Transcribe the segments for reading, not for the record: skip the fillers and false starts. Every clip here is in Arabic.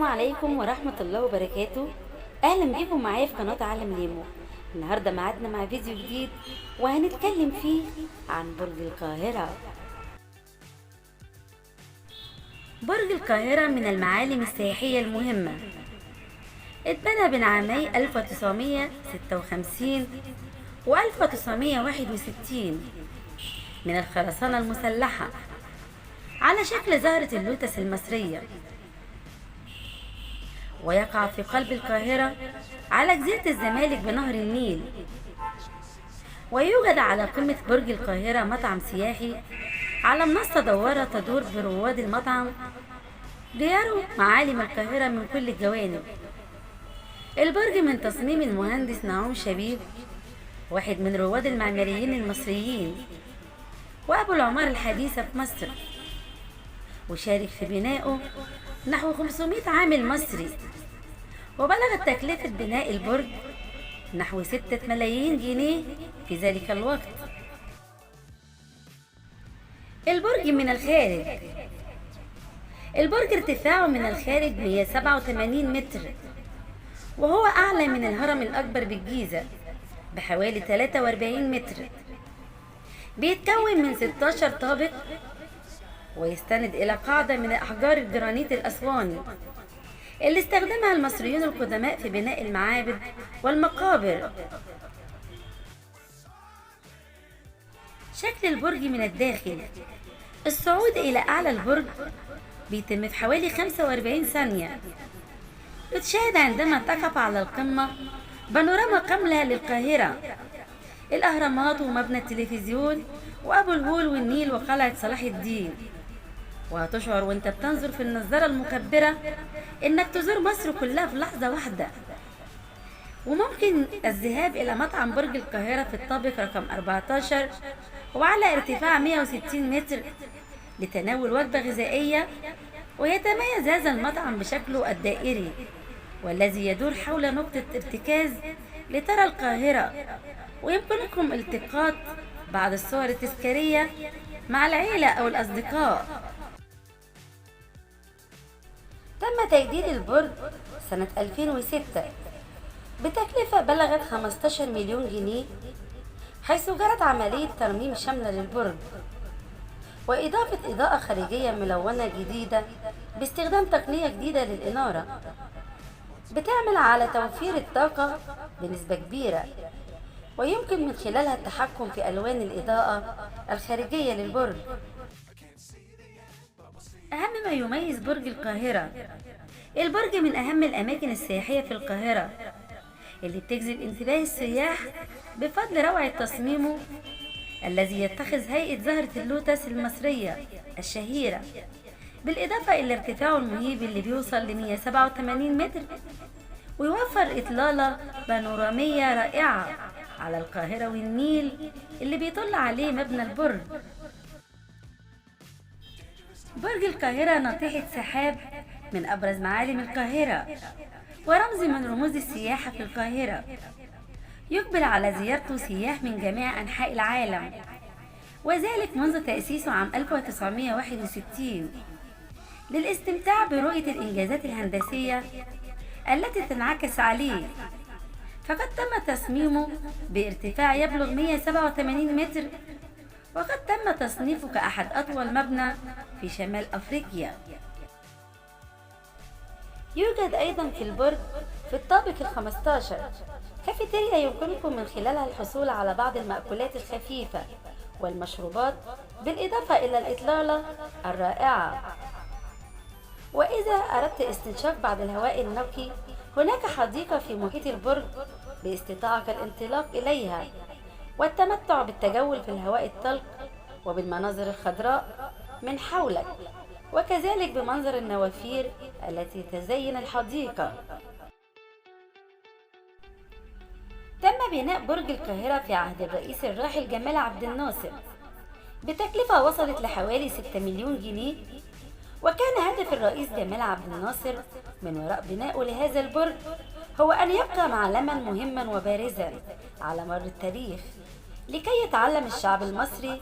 عليكم ورحمة الله وبركاته. أهلا بيكم معايا في قناة عالم ليمو. النهاردة معادنا مع فيديو جديد وهنتكلم فيه عن برج القاهرة. برج القاهرة من المعالم السياحية المهمة، اتبنى بين عامي 1956 و 1961 من الخرسانة المسلحة على شكل زهرة اللوتس المصرية، ويقع في قلب القاهرة على جزيرة الزمالك بنهر النيل. ويوجد على قمة برج القاهرة مطعم سياحي على منصة دوارة تدور برواد المطعم ليروا معالم القاهرة من كل الجوانب. البرج من تصميم المهندس نعوم شبيب، واحد من رواد المعماريين المصريين وأبو العمارة الحديثة في مصر، وشارك في بنائه نحو 500 عامل مصري، وبلغت تكلفة بناء البرج نحو 6 ملايين جنيه في ذلك الوقت. البرج من الخارج. البرج ارتفاعه من الخارج 187 متر، وهو أعلى من الهرم الأكبر بالجيزة بحوالي 43 متر. بيتكون من 16 طابق، ويستند إلى قاعدة من أحجار الجرانيت الأسواني اللي استخدمها المصريون القدماء في بناء المعابد والمقابر. شكل البرج من الداخل. الصعود إلى أعلى البرج بيتم في حوالي 45 ثانية. بتشاهد عندما تقف على القمة بانوراما كاملة للقاهرة، الأهرامات ومبنى التلفزيون وأبو الهول والنيل وقلعة صلاح الدين. وهتشعر وانت بتنظر في النظارة المكبرة انك تزور مصر كلها في لحظة واحدة. وممكن الذهاب الى مطعم برج القاهرة في الطابق رقم 14 وعلى ارتفاع 160 متر لتناول وجبة غذائية. ويتميز هذا المطعم بشكله الدائري والذي يدور حول نقطة ارتكاز لترى القاهرة، ويمكنكم التقاط بعض الصور التذكارية مع العيلة أو الأصدقاء. تم تجديد البرج سنة 2006 بتكلفة بلغت 15 مليون جنيه، حيث جرت عملية ترميم شاملة للبرج وإضافة إضاءة خارجية ملونة جديدة باستخدام تقنية جديدة للإنارة بتعمل على توفير الطاقة بنسبة كبيرة، ويمكن من خلالها التحكم في ألوان الإضاءة الخارجية للبرج. أهم ما يميز برج القاهرة. البرج من أهم الأماكن السياحية في القاهرة اللي بتجذب انتباه السياح بفضل روعة تصميمه الذي يتخذ هيئة زهرة اللوتس المصرية الشهيرة، بالإضافة إلى ارتفاعه المهيب اللي بيوصل ل 187 متر، ويوفر إطلالة بانورامية رائعة على القاهرة والنيل اللي بيطل عليه مبنى البرج. برج القاهرة ناطحة سحاب من أبرز معالم القاهرة ورمز من رموز السياحة في القاهرة، يقبل على زيارته سياح من جميع أنحاء العالم، وذلك منذ تأسيسه عام 1961 للاستمتاع برؤية الإنجازات الهندسية التي تنعكس عليه. فقد تم تصميمه بارتفاع يبلغ 187 متر، وقد تم تصنيفه كأحد أطول مبنى في شمال أفريقيا. يوجد أيضا في البرج في الطابق 15 كافيتيريا يمكنكم من خلالها الحصول على بعض المأكولات الخفيفة والمشروبات، بالإضافة إلى الإطلالة الرائعة. وإذا أردت استنشاق بعض الهواء النقي، هناك حديقة في محيط البرج باستطاعك الانطلاق إليها والتمتع بالتجول في الهواء الطلق وبالمناظر الخضراء من حولك، وكذلك بمنظر النوافير التي تزين الحديقة. تم بناء برج القاهرة في عهد الرئيس الراحل جمال عبد الناصر بتكلفة وصلت لحوالي 6 مليون جنيه، وكان هدف الرئيس جمال عبد الناصر من وراء بنائه لهذا البرج هو أن يبقى معلما مهما وبارزا على مر التاريخ، لكي يتعلم الشعب المصري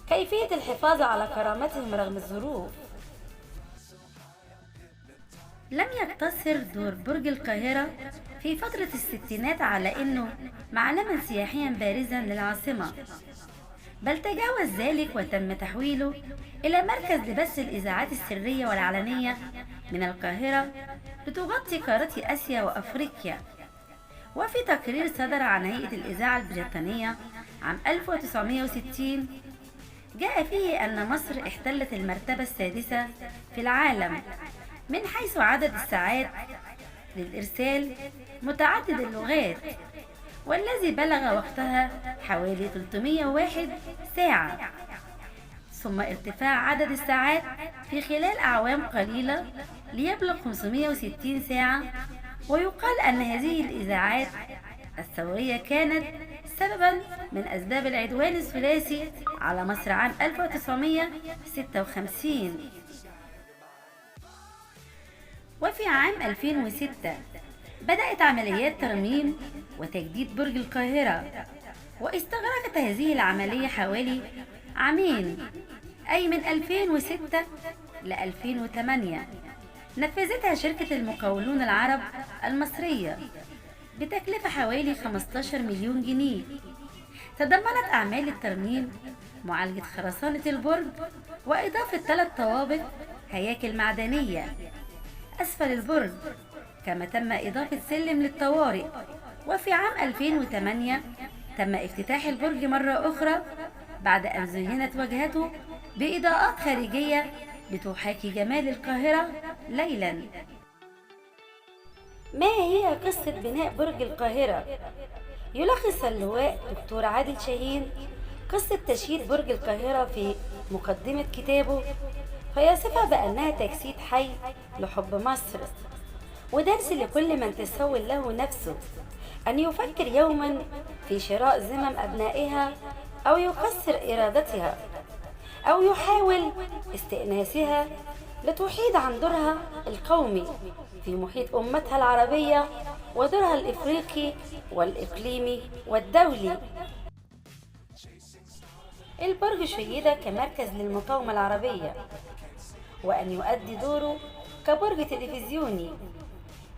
كيفية الحفاظ على كرامتهم رغم الظروف. لم يقتصر دور برج القاهرة في فترة الستينات على أنه معلما سياحيا بارزا للعاصمة، بل تجاوز ذلك وتم تحويله إلى مركز لبث الإذاعات السرية والعلنية من القاهرة لتغطي قارتي آسيا وأفريقيا. وفي تقرير صدر عن هيئة الإذاعة البريطانية عام 1960 جاء فيه أن مصر احتلت المرتبة السادسة في العالم من حيث عدد الساعات للإرسال متعدد اللغات، والذي بلغ وقتها حوالي 301 ساعة، ثم ارتفاع عدد الساعات في خلال أعوام قليلة ليبلغ 560 ساعة. ويقال أن هذه الإذاعات الثورية كانت سببا من أسباب العدوان الثلاثي على مصر عام 1956. وفي عام 2006 بدأت عمليات ترميم وتجديد برج القاهرة، واستغرقت هذه العملية حوالي عامين، أي من 2006 ل 2008. نفذتها شركة المقاولون العرب المصرية بتكلفة حوالي 15 مليون جنيه. تضمنت أعمال الترميم معالجة خرسانة البرج وإضافة 3 طوابق هياكل معدنية أسفل البرج، كما تم إضافة سلم للطوارئ. وفي عام 2008 تم افتتاح البرج مرة أخرى بعد أن زينت واجهته بإضاءات خارجية لتحاكي جمال القاهرة ليلا. ما هي قصة بناء برج القاهرة؟ يلخص اللواء دكتور عادل شاهين قصة تشييد برج القاهرة في مقدمة كتابه، فيصفها بأنها تجسيد حي لحب مصر، ودرس لكل من تسول له نفسه أن يفكر يوما في شراء ذمم أبنائها أو يكسر إرادتها أو يحاول استئناسها لتحيد عن دورها القومي في محيط أمتها العربية ودورها الإفريقي والإقليمي والدولي. البرج شيد كمركز للمقاومة العربية، وأن يؤدي دوره كبرج تلفزيوني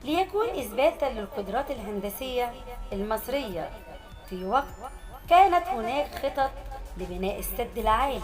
ليكون إثباتا للقدرات الهندسية المصرية في وقت كانت هناك خطط لبناء السد العالي.